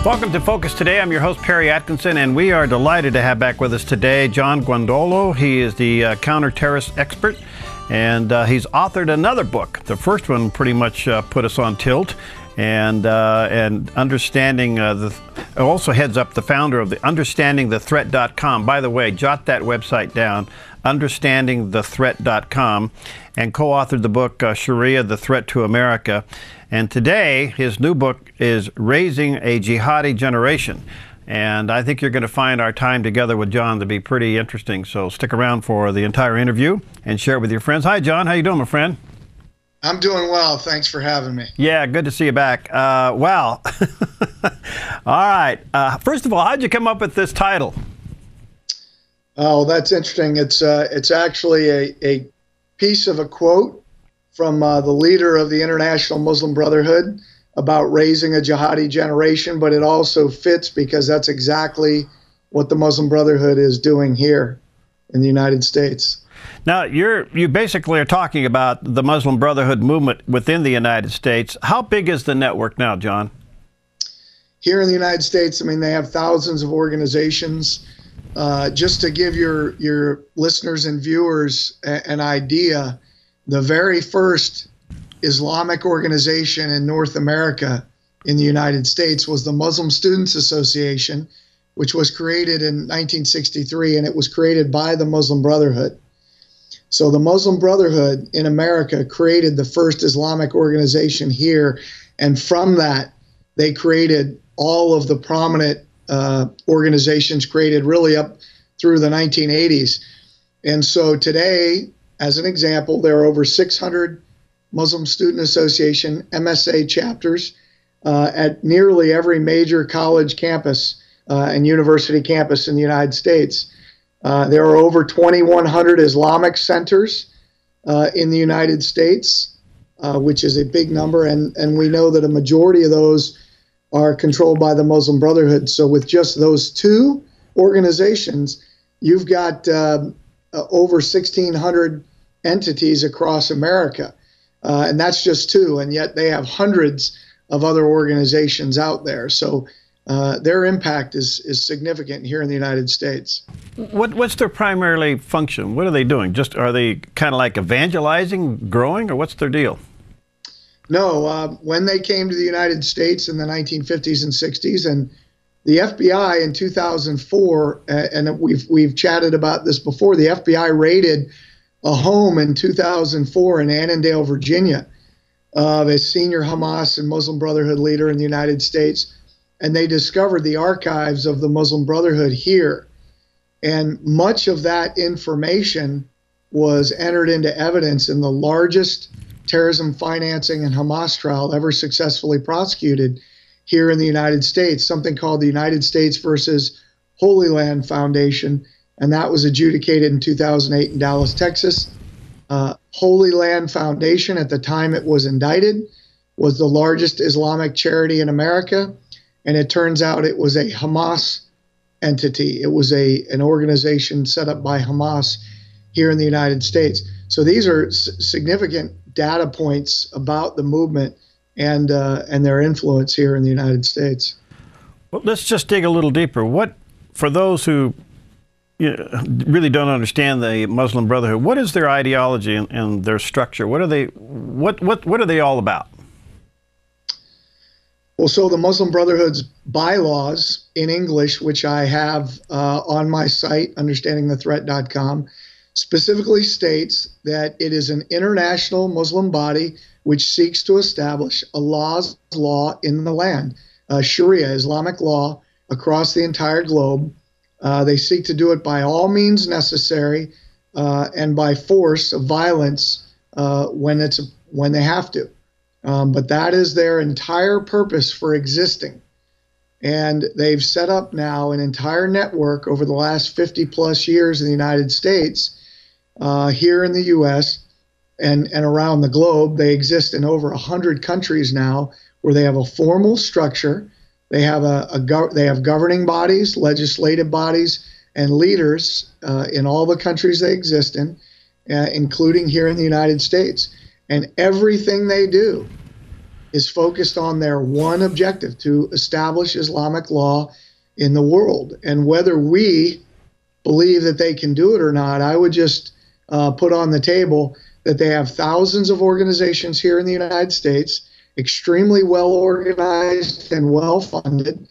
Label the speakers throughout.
Speaker 1: Welcome to Focus Today. I'm your host, Perry Atkinson, and we are delighted to have back with us today John Guandolo. He is the counter-terrorist expert, and he's authored another book. The first one pretty much put us on tilt, and understanding also heads up the founder of the understandingthethreat.com. By the way, jot that website down, understandingthethreat.com, and co-authored the book Sharia, the Threat to America. And today, his new book is Raising a Jihadi Generation. And I think you're going to find our time together with John to be pretty interesting. So stick around for the entire interview and share it with your friends. Hi, John. How you doing, my friend?
Speaker 2: I'm doing well. Thanks for having me.
Speaker 1: Yeah, good to see you back. Well, all right. First of all, how'd you come up with this title?
Speaker 2: Oh, that's interesting. It's actually a piece of a quote from the leader of the International Muslim Brotherhood about raising a jihadi generation, but it also fits because that's exactly what the Muslim Brotherhood is doing here in the United States.
Speaker 1: Now, you basically are talking about the Muslim Brotherhood movement within the United States. How big is the network now, John?
Speaker 2: Here in the United States, I mean, they have thousands of organizations. Just to give your listeners and viewers an idea, the very first Islamic organization in North America in the United States was the Muslim Students Association, which was created in 1963, and it was created by the Muslim Brotherhood. So the Muslim Brotherhood in America created the first Islamic organization here, and from that, they created all of the prominent organizations created really up through the 1980s. And so today, as an example, there are over 600 Muslim Student Association MSA chapters at nearly every major college campus and university campus in the United States. There are over 2,100 Islamic centers in the United States, which is a big number, and we know that a majority of those are controlled by the Muslim Brotherhood. So with just those two organizations, you've got over 1,600 entities across America, and that's just two, and yet they have hundreds of other organizations out there. So their impact is significant here in the United States.
Speaker 1: What's their primarily function? What are they doing? Just are they kind of like evangelizing, growing, or what's their deal?
Speaker 2: No, when they came to the United States in the 1950s and 60s, and the FBI in 2004, and we've chatted about this before, the FBI raided a home in 2004 in Annandale, Virginia, of a senior Hamas and Muslim Brotherhood leader in the United States, and they discovered the archives of the Muslim Brotherhood here. And much of that information was entered into evidence in the largest terrorism financing and Hamas trial ever successfully prosecuted here in the United States, something called the United States versus Holy Land Foundation, and that was adjudicated in 2008 in Dallas, Texas. Holy Land Foundation, at the time it was indicted, was the largest Islamic charity in America, and it turns out it was a Hamas entity. It was an organization set up by Hamas here in the United States. So these are significant data points about the movement and their influence here in the United States.
Speaker 1: Well, let's just dig a little deeper. What, for those who really don't understand the Muslim Brotherhood, what is their ideology and their structure? What are they all about?
Speaker 2: Well, so the Muslim Brotherhood's bylaws in English, which I have on my site, understandingthethreat.com, specifically states that it is an international Muslim body which seeks to establish Allah's law in the land, Sharia, Islamic law, across the entire globe. They seek to do it by all means necessary and by force of violence when they have to. But that is their entire purpose for existing. And they've set up now an entire network over the last 50 plus years in the United States, here in the U.S. and around the globe. They exist in over 100 countries now, where they have a formal structure. They have they have governing bodies, legislative bodies, and leaders in all the countries they exist in, including here in the United States. And everything they do is focused on their one objective, to establish Islamic law in the world. And whether we believe that they can do it or not, I would just put on the table that they have thousands of organizations here in the United States, extremely well organized and well funded.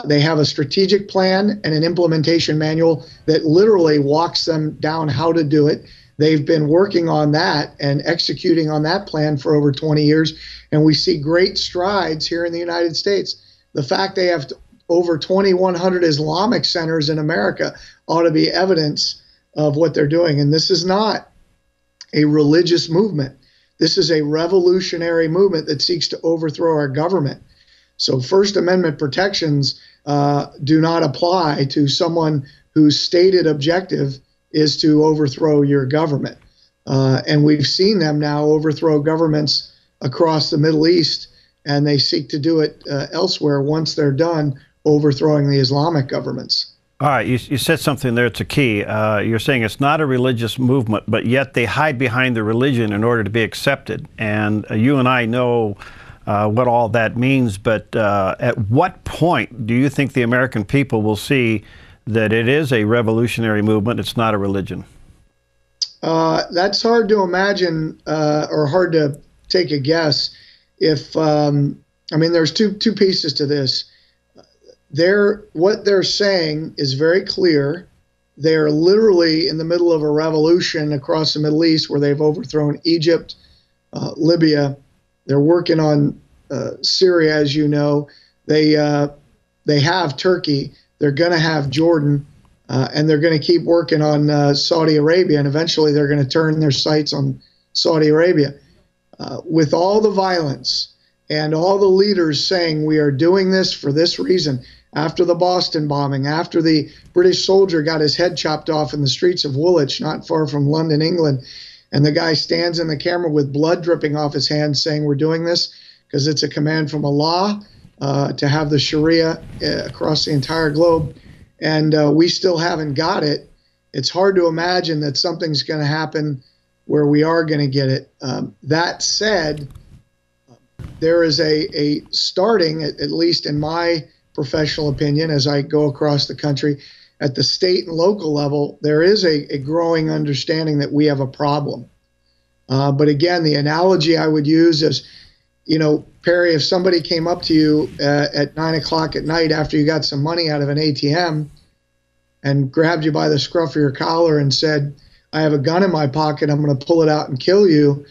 Speaker 2: They have a strategic plan and an implementation manual that literally walks them down how to do it. They've been working on that and executing on that plan for over 20 years, and we see great strides here in the United States. The fact they have over 2,100 Islamic centers in America ought to be evidence of what they're doing. And this is not a religious movement. This is a revolutionary movement that seeks to overthrow our government. So First Amendment protections do not apply to someone whose stated objective is to overthrow your government. And we've seen them now overthrow governments across the Middle East, and they seek to do it elsewhere once they're done overthrowing the Islamic governments.
Speaker 1: All right, you said something there that's a key. You're saying it's not a religious movement, but yet they hide behind the religion in order to be accepted. And you and I know what all that means, but at what point do you think the American people will see that it is a revolutionary movement, it's not a religion?
Speaker 2: That's hard to imagine or hard to take a guess. If I mean, there's two pieces to this. What they're saying is very clear. They're literally in the middle of a revolution across the Middle East where they've overthrown Egypt, Libya. They're working on Syria, as you know. They have Turkey. They're going to have Jordan, and they're going to keep working on Saudi Arabia, and eventually they're going to turn their sights on Saudi Arabia. With all the violence and all the leaders saying we are doing this for this reason, after the Boston bombing, after the British soldier got his head chopped off in the streets of Woolwich, not far from London, England, and the guy stands in the camera with blood dripping off his hands saying we're doing this because it's a command from Allah to have the Sharia across the entire globe, and we still haven't got it. It's hard to imagine that something's going to happen where we are going to get it. That said, there is a starting, at least in my professional opinion, as I go across the country, at the state and local level, there is a growing understanding that we have a problem. But again, the analogy I would use is, you know, Perry, if somebody came up to you at 9 o'clock at night after you got some money out of an ATM and grabbed you by the scruff of your collar and said, I have a gun in my pocket, I'm going to pull it out and kill you,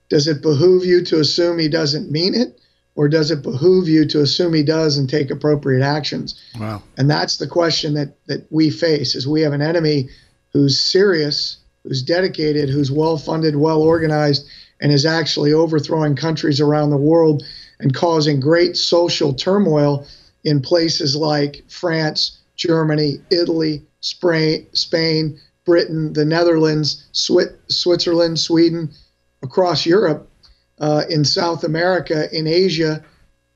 Speaker 2: does it behoove you to assume he doesn't mean it? Or does it behoove you to assume he does and take appropriate actions?
Speaker 1: Wow.
Speaker 2: And that's the question that we face, is we have an enemy who's serious, who's dedicated, who's well-funded, well-organized, and is actually overthrowing countries around the world and causing great social turmoil in places like France, Germany, Italy, Spain, Britain, the Netherlands, Switzerland, Sweden, across Europe, in South America, in Asia,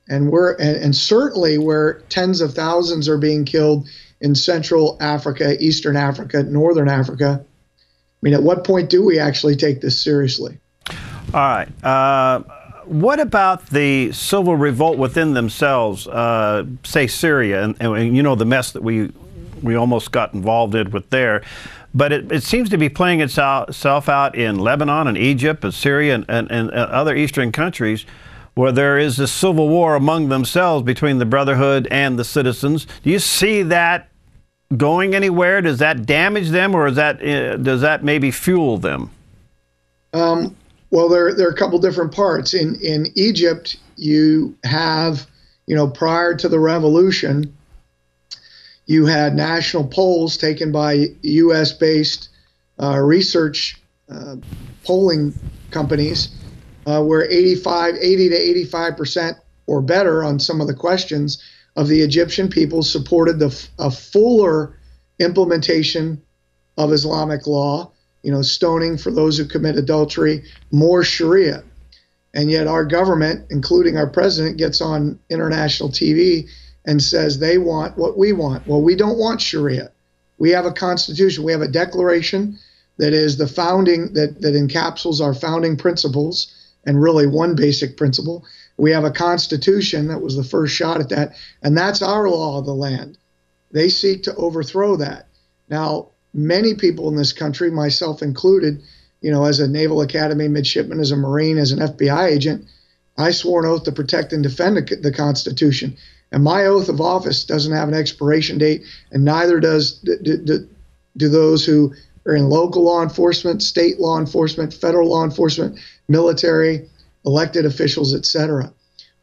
Speaker 2: and certainly where tens of thousands are being killed in Central Africa, Eastern Africa, Northern Africa. I mean, at what point do we actually take this seriously?
Speaker 1: All right. What about the civil revolt within themselves, say Syria, and you know the mess that we almost got involved in with there. But it seems to be playing itself out in Lebanon and Egypt and Syria and other eastern countries where there is a civil war among themselves between the Brotherhood and the citizens. Do you see that going anywhere? Does that damage them, or does that maybe fuel them?
Speaker 2: Well, there are a couple different parts. In Egypt, you have, prior to the revolution, you had national polls taken by U.S.-based research polling companies where 80 to 85% or better on some of the questions of the Egyptian people supported a fuller implementation of Islamic law, stoning for those who commit adultery, more Sharia. And yet our government, including our president, gets on international TV and says they want what we want. Well, we don't want Sharia. We have a constitution. We have a declaration that is the founding, that encapsulates our founding principles, and really one basic principle. We have a constitution that was the first shot at that, and that's our law of the land. They seek to overthrow that. Now, many people in this country, myself included, as a Naval Academy midshipman, as a Marine, as an FBI agent, I swore an oath to protect and defend the Constitution. And my oath of office doesn't have an expiration date, and neither do those who are in local law enforcement, state law enforcement, federal law enforcement, military, elected officials, etc.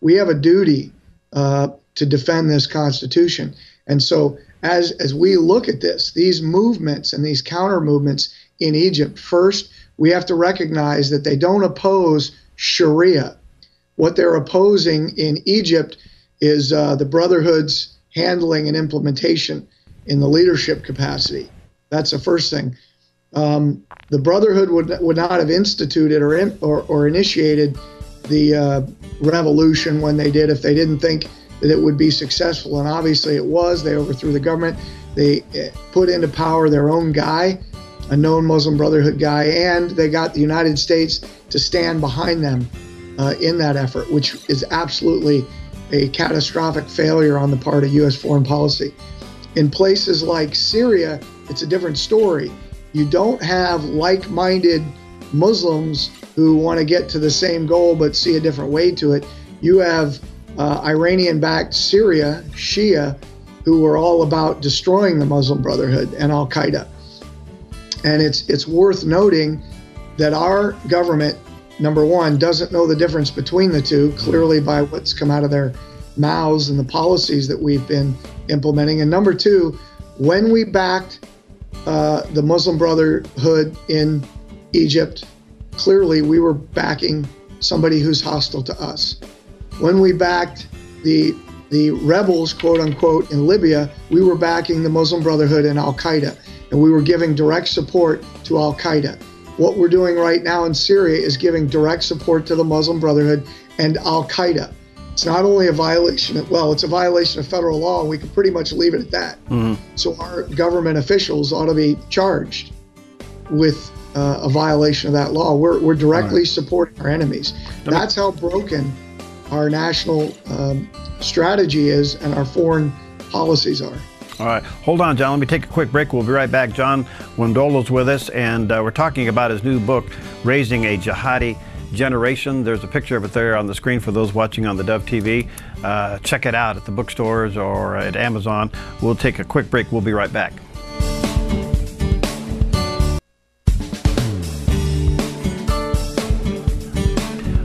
Speaker 2: We have a duty to defend this Constitution. And so as we look at these movements and these counter movements in Egypt, first, we have to recognize that they don't oppose Sharia. What they're opposing in Egypt is the Brotherhood's handling and implementation in the leadership capacity. That's the first thing. The Brotherhood would not have instituted or initiated the revolution when they did if they didn't think that it would be successful, and obviously it was. They overthrew the government. They put into power their own guy, a known Muslim Brotherhood guy, and they got the United States to stand behind them in that effort, which is absolutely a catastrophic failure on the part of U.S. foreign policy. In places like Syria, it's a different story. You don't have like-minded Muslims who want to get to the same goal but see a different way to it. You have Iranian-backed Syria, Shia, who are all about destroying the Muslim Brotherhood and Al-Qaeda. And it's worth noting that our government, number one, doesn't know the difference between the two, clearly by what's come out of their mouths and the policies that we've been implementing. And number two, when we backed the Muslim Brotherhood in Egypt, clearly we were backing somebody who's hostile to us. When we backed the rebels, quote unquote, in Libya, we were backing the Muslim Brotherhood and Al-Qaeda, and we were giving direct support to Al-Qaeda. What we're doing right now in Syria is giving direct support to the Muslim Brotherhood and Al-Qaeda. It's not only a violation it's a violation of federal law, and we can pretty much leave it at that. Mm-hmm. So our government officials ought to be charged with a violation of that law. We're directly supporting our enemies. That's how broken our national strategy is and our foreign policies are.
Speaker 1: All right, hold on, John. Let me take a quick break. We'll be right back. John Guandolo's with us, and we're talking about his new book, Raising a Jihadi Generation. There's a picture of it there on the screen for those watching on theDove TV. Check it out at the bookstores or at Amazon. We'll take a quick break. We'll be right back.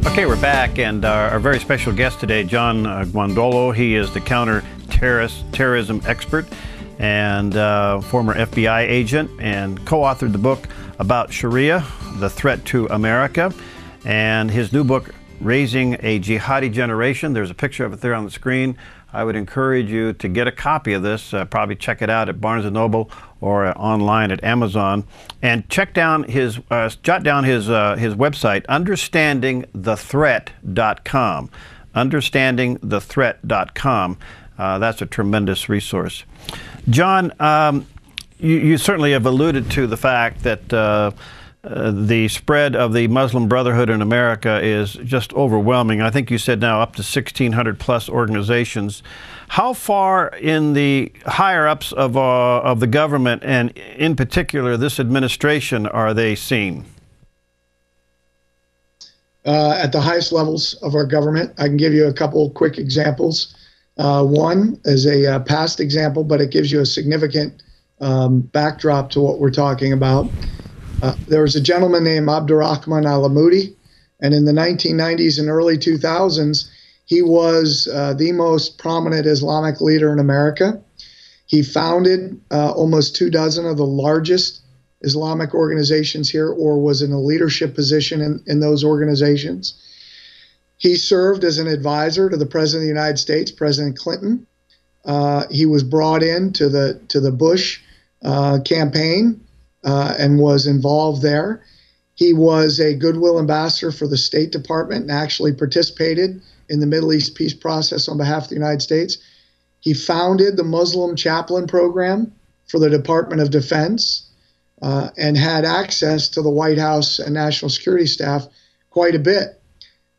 Speaker 1: Okay, we're back, and our very special guest today, John Guandolo. He is the counter-terrorism expert and former FBI agent, and co-authored the book about Sharia, the threat to America, and his new book, Raising a Jihadi Generation. There's a picture of it there on the screen. I would encourage you to get a copy of this. Probably check it out at Barnes & Noble or online at Amazon, and check down his, jot down his website, understandingthethreat.com. Understandingthethreat.com. That's a tremendous resource. John, you certainly have alluded to the fact that the spread of the Muslim Brotherhood in America is just overwhelming. I think you said now up to 1,600 plus organizations. How far in the higher-ups of the government, and in particular this administration, are they seen?
Speaker 2: At the highest levels of our government, I can give you a couple quick examples. One is a past example, but it gives you a significant backdrop to what we're talking about. There was a gentleman named Abdurrahman al-Amoudi, and in the 1990s and early 2000s, he was the most prominent Islamic leader in America. He founded almost 24 of the largest Islamic organizations here, or was in a leadership position in those organizations. He served as an advisor to the President of the United States, President Clinton. He was brought in to the Bush campaign and was involved there. He was a goodwill ambassador for the State Department and actually participated in the Middle East peace process on behalf of the United States. He founded the Muslim chaplain program for the Department of Defense and had access to the White House and national security staff quite a bit.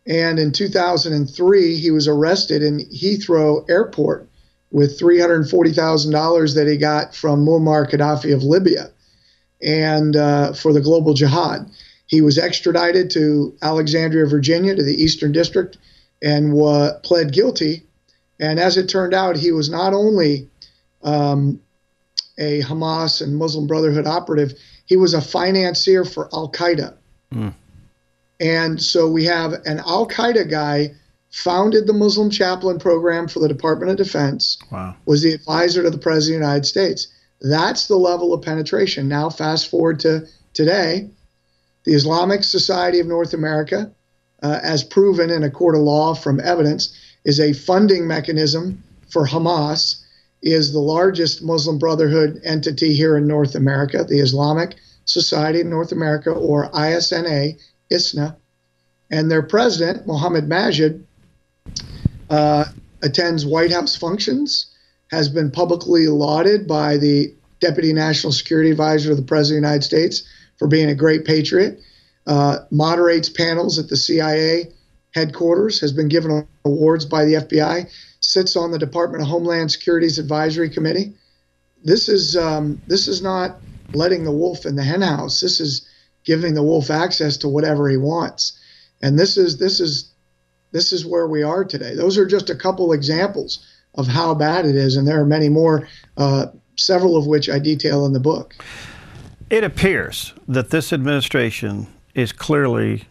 Speaker 2: And in 2003, he was arrested in Heathrow Airport with $340,000 that he got from Muammar Gaddafi of Libya, and for the global jihad. He was extradited to Alexandria, Virginia, to the Eastern District, and pled guilty. And as it turned out, he was not only a Hamas and Muslim Brotherhood operative, he was a financier for Al-Qaeda. And so we have an Al-Qaeda guy founded the Muslim chaplain program for the Department of Defense, was the advisor to the President of the United States. That's the level of penetration. Now fast forward to today, the Islamic Society of North America, as proven in a court of law from evidence, is a funding mechanism for Hamas, is the largest Muslim Brotherhood entity here in North America, the Islamic Society of North America, or ISNA, ISNA, and their president, Mohammed Majid, attends White House functions, has been publicly lauded by the Deputy National Security Advisor to the President of the United States for being a great patriot, moderates panels at the CIA headquarters, has been given awards by the FBI, sits on the Department of Homeland Security's Advisory Committee. This is not letting the wolf in the hen house. This is giving the wolf access to whatever he wants. And this is where we are today. Those are just a couple examples of how bad it is, and there are many more, several of which I detail in the book.
Speaker 1: It appears that this administration is clearly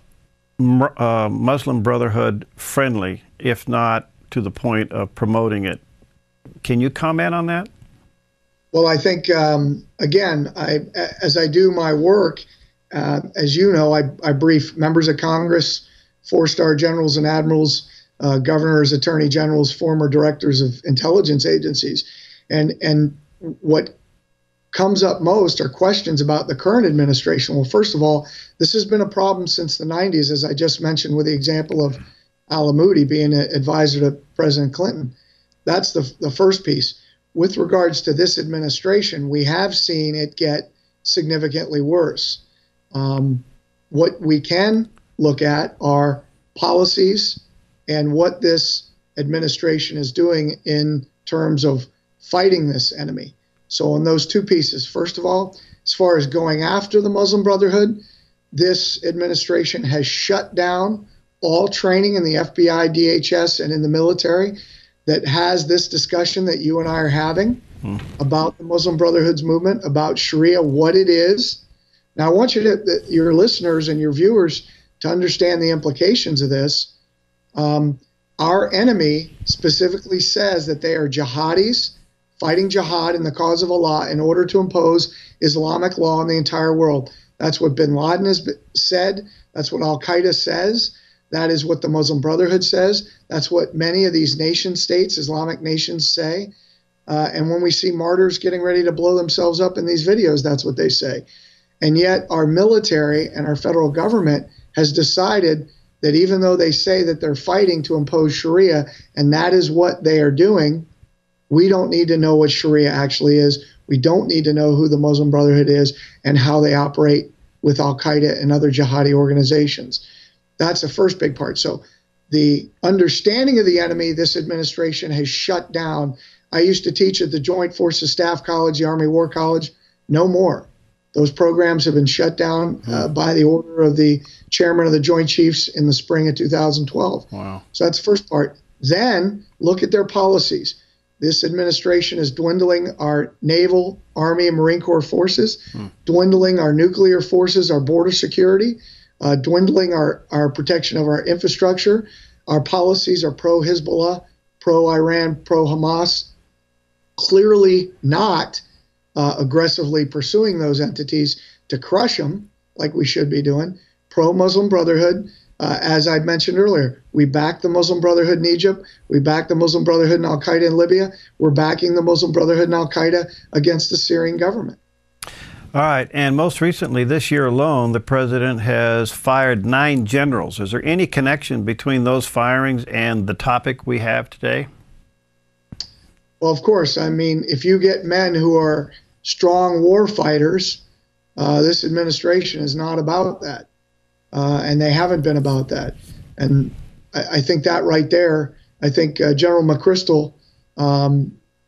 Speaker 1: Muslim Brotherhood friendly, if not to the point of promoting it. Can you comment on that?
Speaker 2: Well, I think, again, as I do my work, as you know, I brief members of Congress, four-star generals and admirals, governors, attorney generals, former directors of intelligence agencies. And what comes up most are questions about the current administration. Well, first of all, this has been a problem since the 90s, as I just mentioned with the example of Al-Amoudi being an advisor to President Clinton. That's the first piece. With regards to this administration, we have seen it get significantly worse. What we can look at are policies and what this administration is doing in terms of fighting this enemy. So on those two pieces, first of all, as far as going after the Muslim Brotherhood, this administration has shut down all training in the FBI, DHS, and in the military that has this discussion that you and I are having about the Muslim Brotherhood's movement, about Sharia, what it is. Now, I want your listeners and your viewers to understand the implications of this. Our enemy specifically says that they are jihadis, fighting jihad in the cause of Allah in order to impose Islamic law in the entire world. That's what bin Laden has said. That's what Al-Qaeda says. That is what the Muslim Brotherhood says. That's what many of these nation states, Islamic nations, say. And when we see martyrs getting ready to blow themselves up in these videos, that's what they say. And yet our military and our federal government has decided that even though they say that they're fighting to impose Sharia, and that is what they are doing, we don't need to know what Sharia actually is. We don't need to know who the Muslim Brotherhood is and how they operate with Al-Qaeda and other jihadi organizations. That's the first big part. So the understanding of the enemy, this administration has shut down. I used to teach at the Joint Forces Staff College, the Army War College. No more. Those programs have been shut down by the order of the chairman of the Joint Chiefs in the spring of 2012.
Speaker 1: Wow.
Speaker 2: So that's the first part. Then look at their policies. This administration is dwindling our naval, Army, and Marine Corps forces, dwindling our nuclear forces, our border security, dwindling our protection of our infrastructure. Our policies are pro-Hezbollah, pro-Iran, pro-Hamas, clearly not aggressively pursuing those entities to crush them like we should be doing. Pro-Muslim Brotherhood, as I mentioned earlier, we back the Muslim Brotherhood in Egypt. We back the Muslim Brotherhood in Al-Qaeda in Libya. We're backing the Muslim Brotherhood in Al-Qaeda against the Syrian government.
Speaker 1: All right, and most recently this year alone, the president has fired 9 generals. Is there any connection between those firings and the topic we have today?
Speaker 2: Well, of course. I mean, if you get men who are strong war fighters, this administration is not about that. And they haven't been about that. And I think that right there, I think General McChrystal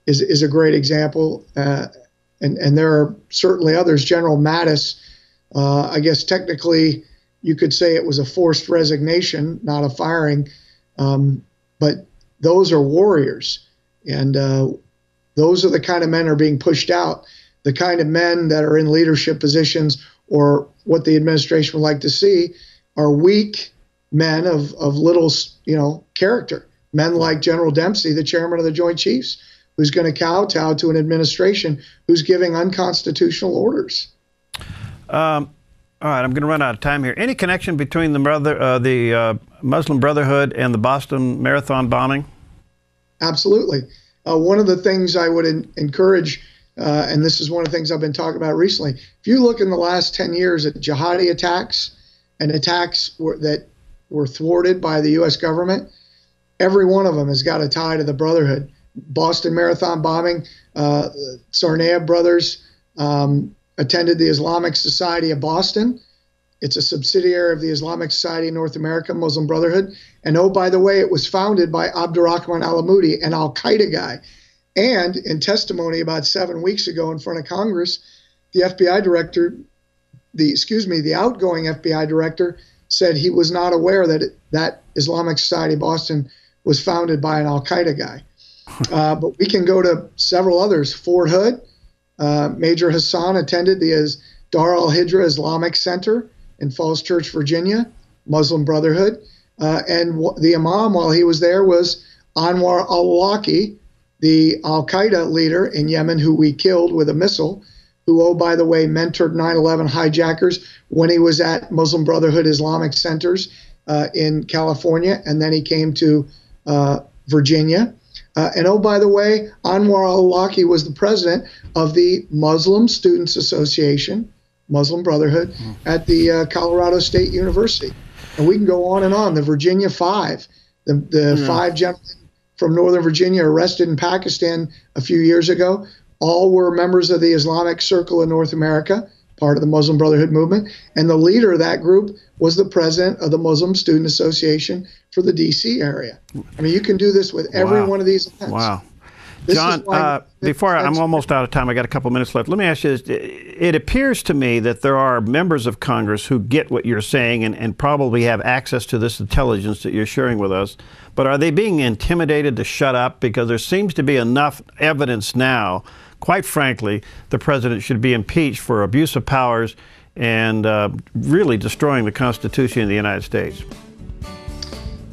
Speaker 2: is a great example. And there are certainly others. General Mattis, I guess technically you could say it was a forced resignation, not a firing. But those are warriors. And those are the kind of men that are being pushed out, the kind of men that are in leadership positions, or what the administration would like to see are weak men of little, character. Men like General Dempsey, the chairman of the Joint Chiefs, who's going to kowtow to an administration who's giving unconstitutional orders.
Speaker 1: All right, I'm going to run out of time here. Any connection between the Muslim Brotherhood and the Boston Marathon bombing?
Speaker 2: Absolutely. One of the things I would encourage, and this is one of the things I've been talking about recently, if you look in the last 10 years at jihadi attacks and attacks that were thwarted by the U.S. government, every one of them has got a tie to the Brotherhood. Boston Marathon bombing, Tsarnaev brothers attended the Islamic Society of Boston. It's a subsidiary of the Islamic Society of North America, Muslim Brotherhood. And oh, by the way, it was founded by Abdurrahman al-Amoudi, an al-Qaeda guy. And in testimony about 7 weeks ago in front of Congress, the FBI director, the outgoing FBI director, said he was not aware that Islamic Society of Boston was founded by an al-Qaeda guy. But we can go to several others. Fort Hood, Major Hassan attended the Dar al-Hijra Islamic Center in Falls Church, Virginia, Muslim Brotherhood. And the imam while he was there was Anwar al-Awlaki, the al-Qaeda leader in Yemen who we killed with a missile, who, oh, by the way, mentored 9/11 hijackers when he was at Muslim Brotherhood Islamic Centers in California, and then he came to Virginia. And oh, by the way, Anwar al-Awlaki was the president of the Muslim Students Association, Muslim Brotherhood, at the Colorado State University. And we can go on and on. The Virginia Five, the 5 gentlemen from Northern Virginia arrested in Pakistan a few years ago, all were members of the Islamic Circle in North America, part of the Muslim Brotherhood movement. And the leader of that group was the president of the Muslim Student Association for the D.C. area. I mean, you can do this with every one of these events.
Speaker 1: Wow. John, before I'm almost out of time, I got a couple minutes left. Let me ask you this. It appears to me that there are members of Congress who get what you're saying and probably have access to this intelligence that you're sharing with us. But are they being intimidated to shut up? Because there seems to be enough evidence now. Quite frankly, the president should be impeached for abuse of powers and really destroying the Constitution of the United States.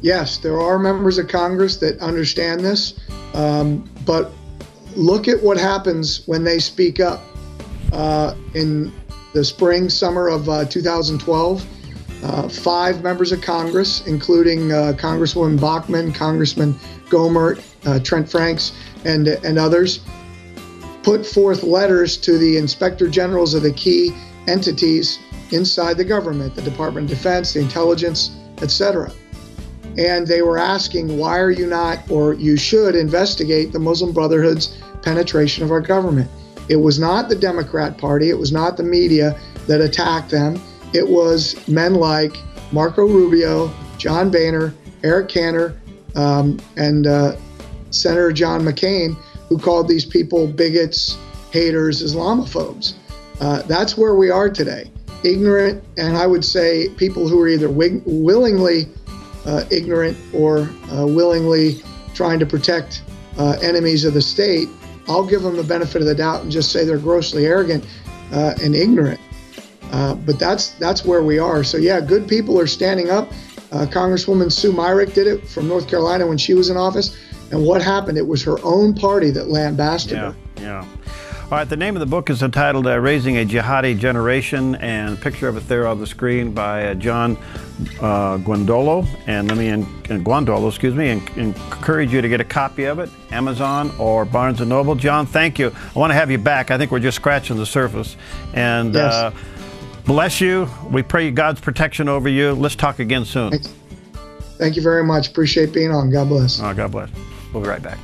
Speaker 2: Yes, there are members of Congress that understand this, but look at what happens when they speak up. In the spring, summer of 2012, 5 members of Congress, including Congresswoman Bachmann, Congressman Gohmert, Trent Franks, and others, put forth letters to the inspector generals of the key entities inside the government, the Department of Defense, the intelligence, etc. And they were asking, why are you not, or you should investigate the Muslim Brotherhood's penetration of our government. It was not the Democrat Party, it was not the media that attacked them. It was men like Marco Rubio, John Boehner, Eric Cantor, and Senator John McCain, who called these people bigots, haters, Islamophobes. That's where we are today. Ignorant, and I would say people who are either willingly ignorant or willingly trying to protect enemies of the state. I'll give them the benefit of the doubt and just say they're grossly arrogant and ignorant. But that's where we are. So yeah, good people are standing up. Congresswoman Sue Myrick did it from North Carolina when she was in office. And what happened? It was her own party that lambasted her.
Speaker 1: Yeah. All right, the name of the book is entitled Raising a Jihadi Generation, and a picture of it there on the screen by John Guandolo. And encourage you to get a copy of it, Amazon or Barnes & Noble. John, thank you. I want to have you back. I think we're just scratching the surface. And yes. Bless you. We pray God's protection over you. Let's talk again soon.
Speaker 2: Thank you very much. Appreciate being on. God bless.
Speaker 1: God bless. We'll be right back.